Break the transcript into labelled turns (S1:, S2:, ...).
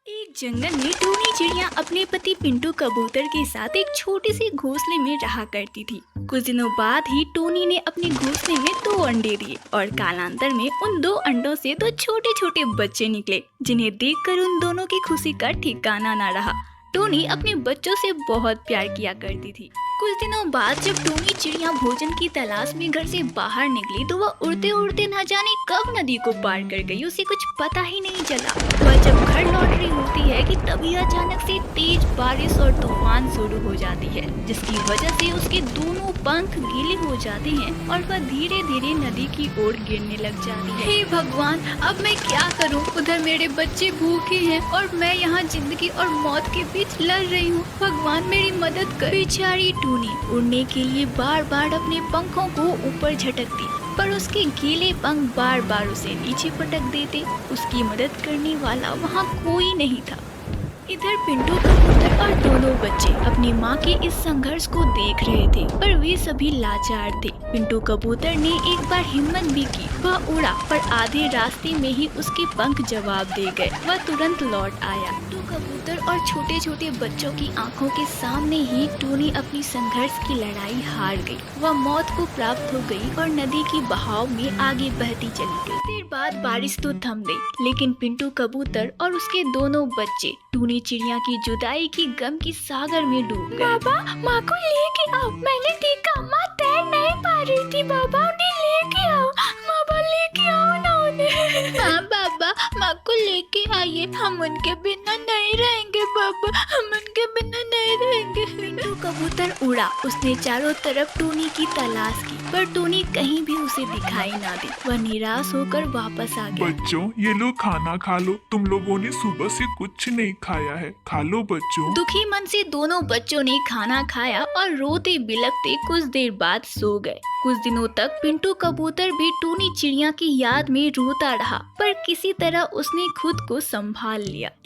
S1: एक जंगल में टूनी चिड़िया अपने पति पिंटू कबूतर के साथ एक छोटे से घोंसले में रहा करती थी। कुछ दिनों बाद ही टोनी ने अपने घोंसले में 2 अंडे दिए और कालांतर में उन 2 अंडों से 2 छोटे-छोटे बच्चे निकले, जिन्हें देखकर उन दोनों की खुशी का ठिकाना न रहा। टोनी अपने बच्चों से बहुत प्यार किया करती थी। कुछ दिनों बाद जब टोनी चिड़िया भोजन की तलाश में घर से बाहर निकली तो वह उड़ते उड़ते न जाने कब नदी को पार कर गई, उसे कुछ पता ही नहीं चला। वह जब घर लौट रही होती है कि तभी अचानक से तेज बारिश और तूफान शुरू हो जाती है, जिसकी वजह से उसके दोनों पंख गीले हो जाते हैं और वह धीरे धीरे नदी की ओर गिरने लग जाती है। हे भगवान, अब मैं क्या करूं? उधर मेरे बच्चे भूखे हैं और मैं यहाँ जिंदगी और मौत के बीच लड़ रही हूँ। भगवान मेरी मदद कर। बेचारी टूनी उड़ने के लिए बार बार अपने पंखों को ऊपर झटकती, पर उसके गीले पंख बार बार उसे नीचे पटक देते। उसकी मदद करने वाला वहाँ कोई नहीं था। इधर पिंटू कबूतर और दोनों बच्चे अपनी माँ के इस संघर्ष को देख रहे थे, पर वे सभी लाचार थे। पिंटू कबूतर ने एक बार हिम्मत भी की, वह उड़ा, पर आधे रास्ते में ही उसके पंख जवाब दे गए। वह तुरंत लौट आया। पिंटू कबूतर और छोटे छोटे बच्चों की आंखों के सामने ही टोनी अपनी संघर्ष की लड़ाई हार गई। वह मौत को प्राप्त हो गई और नदी की बहाव में आगे बहती चली गई। देर बाद बारिश तो थम गई, लेकिन पिंटू कबूतर और उसके दोनों बच्चे टूनी चिड़िया की जुदाई की गम की सागर में डूब गए। बाबा, माँ को लेके आओ। मैंने देखा माँ तैर नहीं पा रही थी। बाबा, उन्हें लेके आओ। बाबा, लेके आओ ना उन्हें। हाँ बाबा, माँ को लेके आइए। हम उनके बिना नहीं रहेंगे बाबा, हम उनके बिना नहीं रहेंगे। पिंटू कबूतर उड़ा। उसने चारों तरफ टोनी की तलाश की, पर टोनी कहीं भी उसे दिखाई ना दी। वह निराश होकर वापस आ गया।
S2: बच्चों, ये लो खाना खा लो। तुम लोगों ने सुबह से कुछ नहीं खाया है, खा लो बच्चों।
S1: दुखी मन से दोनों बच्चों ने खाना खाया और रोते बिलखते कुछ देर बाद सो गए। कुछ दिनों तक पिंटू कबूतर भी टूनी चिड़िया की याद में रोता रहा, पर किसी तरह उसने खुद को संभाल लिया।